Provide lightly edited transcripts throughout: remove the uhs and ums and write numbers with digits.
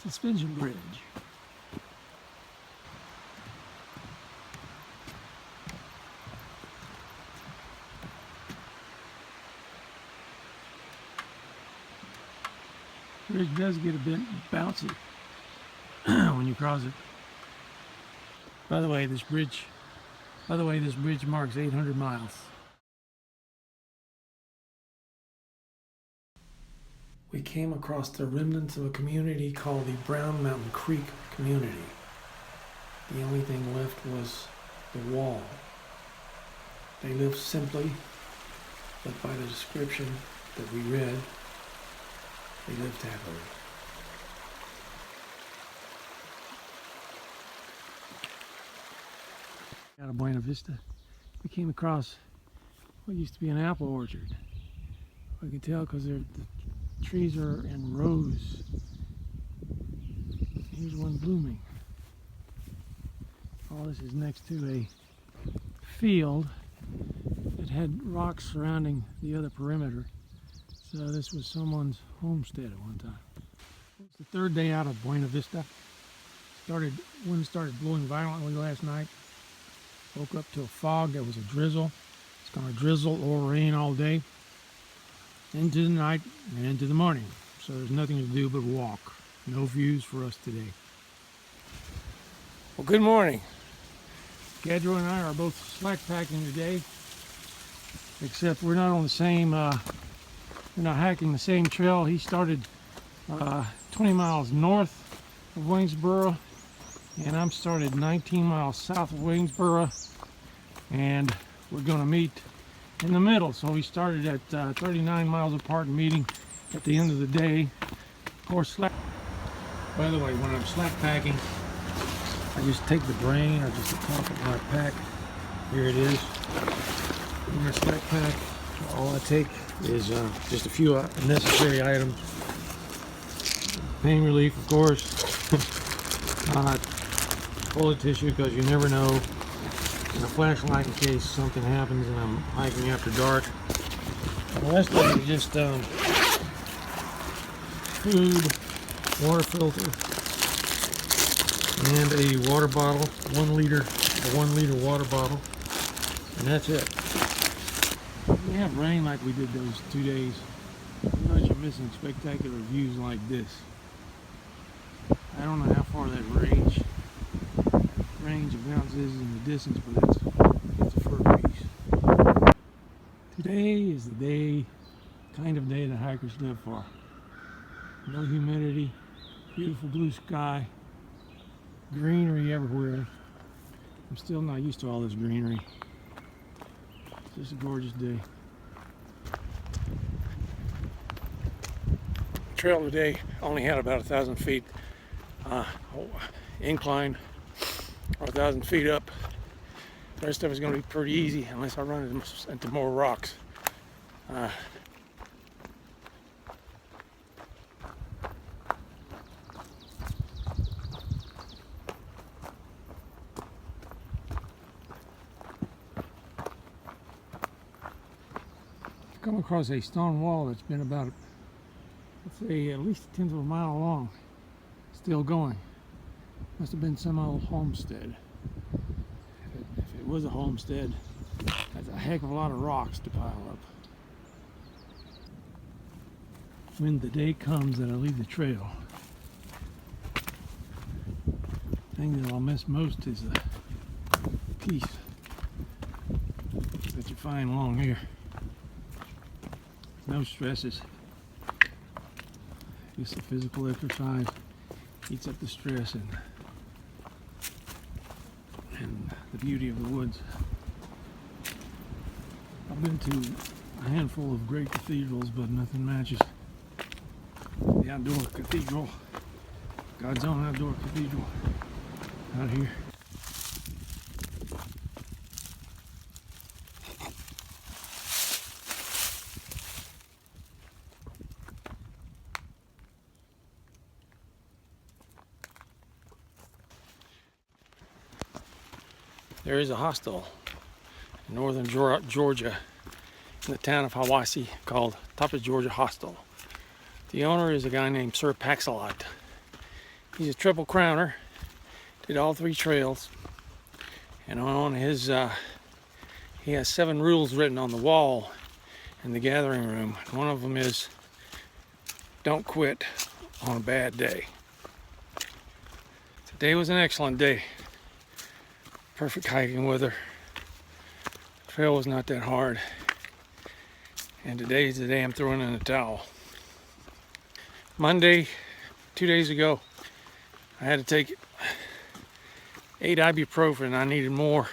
Suspension bridge. Bridge does get a bit bouncy when you cross it. By the way, this bridge marks 800 miles. We came across the remnants of a community called the Brown Mountain Creek community. The only thing left was the wall. They lived simply, but by the description that we read, they lived happily. Out of Buena Vista, we came across what used to be an apple orchard. I can tell because the trees are in rows. Here's one blooming. All this is next to a field that had rocks surrounding the other perimeter. So this was someone's homestead at one time. It's the third day out of Buena Vista. Wind started blowing violently last night. Woke up to a fog. There was a drizzle. It's going to drizzle or rain all day into the night and into the morning. So there's nothing to do but walk. No views for us today. Well, good morning. Gadro and I are both slack packing today, except we're not on the same, we're not hiking the same trail. He started 20 miles north of Waynesboro, and I'm started 19 miles south of Waynesboro, and we're going to meet in the middle. So we started at 39 miles apart and meeting at the end of the day. Of course, slack. By the way, when I'm slack packing, I just take the brain or just the top of my pack. Here it is. In my slack pack, all I take is just a few necessary items. Pain relief, of course. Toilet tissue, because you never know. And a flashlight in case something happens and I'm hiking after dark. The rest of it is just food, water filter, and a water bottle, 1 liter water bottle, and that's it. We have rain like we did those 2 days. Otherwise you're missing spectacular views like this. I don't know how far that range of mountains is in the distance, but it's a fur piece. Today is the day, kind of day that hikers live for. No humidity, beautiful blue sky, greenery everywhere. I'm still not used to all this greenery. It's just a gorgeous day. The trail today only had about 1,000 feet incline, or 1,000 feet up. The rest of it's going to be pretty easy unless I run into more rocks. Come across a stone wall that's been about, let's say, at least 1/10 of a mile long, still going. Must have been some old homestead. If it was a homestead, that's a heck of a lot of rocks to pile up. When the day comes that I leave the trail, the thing that I'll miss most is the peace that you find along here. No stresses. Just the physical exercise eats up the stress and the beauty of the woods. I've been to a handful of great cathedrals, but nothing matches the outdoor cathedral, God's own outdoor cathedral out here. There is a hostel in northern Georgia in the town of Hiwassee called Top of Georgia Hostel. The owner is a guy named Sir Paxalot. He's a triple crowner. Did all 3 trails. And on his, he has 7 rules written on the wall in the gathering room. One of them is, don't quit on a bad day. Today was an excellent day. Perfect hiking weather. The trail was not that hard. And today's the day I'm throwing in the towel. Monday, 2 days ago, I had to take 8 ibuprofen. I needed more.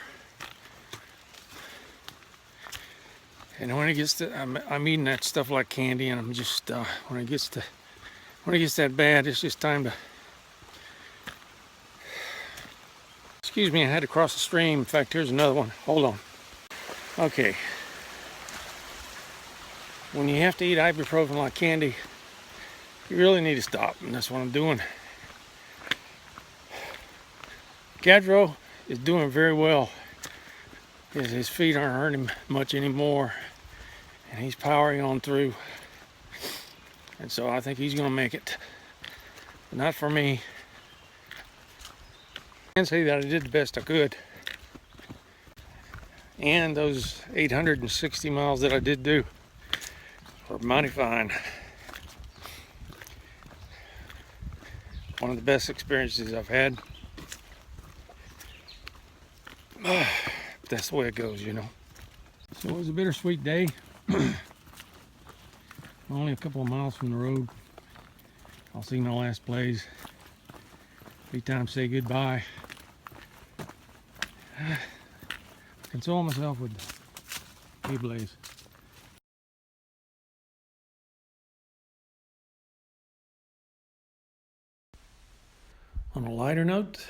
And when it gets to, I'm eating that stuff like candy, and I'm just when it gets that bad, it's just time to. Excuse me, I had to cross the stream. In fact, here's another one. Hold on. Okay. When you have to eat ibuprofen like candy, you really need to stop, and that's what I'm doing. Gadro is doing very well. His feet aren't hurting much anymore, and he's powering on through. And so I think he's going to make it. But not for me. I can say that I did the best I could. And those 860 miles that I did do were mighty fine. One of the best experiences I've had. That's the way it goes, you know. So it was a bittersweet day. Only a couple of miles from the road. I'll see my last blaze. Be time to say goodbye. Console myself with a blaze. On a lighter note,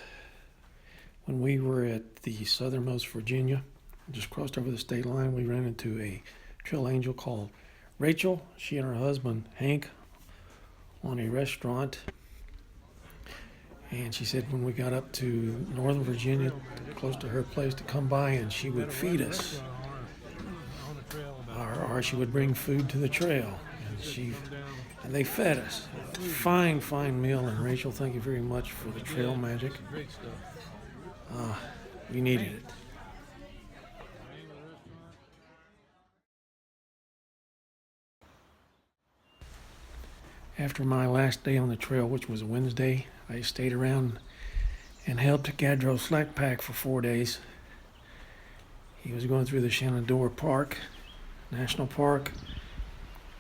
when we were at the southernmost Virginia, just crossed over the state line, we ran into a trail angel called Rachel. She and her husband Hank on a restaurant, and she said when we got up to northern Virginia, close to her place, to come by and she would feed us, or she would bring food to the trail, and they fed us. Fine meal. And Rachel, thank you very much for the trail magic. We needed it. After my last day on the trail, which was a Wednesday, I stayed around and helped Gadro slack pack for 4 days. He was going through the Shenandoah Park, National Park,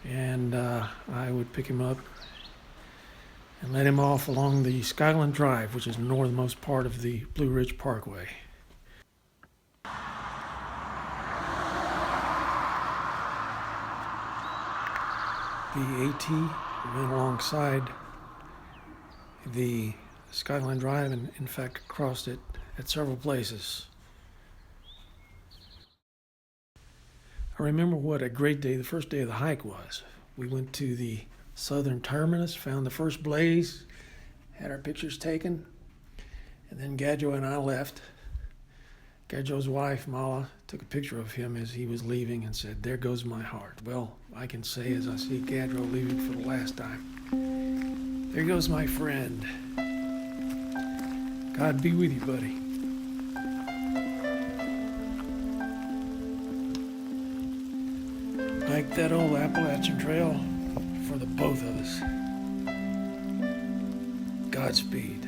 and I would pick him up and let him off along the Skyland Drive, which is the northernmost part of the Blue Ridge Parkway. The AT ran alongside the Skyline Drive and in fact crossed it at several places. I remember what a great day the first day of the hike was. We went to the southern terminus, found the first blaze, had our pictures taken, and then Gadro and I left. Gadro's wife, Mala, took a picture of him as he was leaving and said, "There goes my heart." Well, I can say as I see Gadro leaving for the last time, there goes my friend. God be with you, buddy. Like that old Appalachian Trail for the both of us. Godspeed.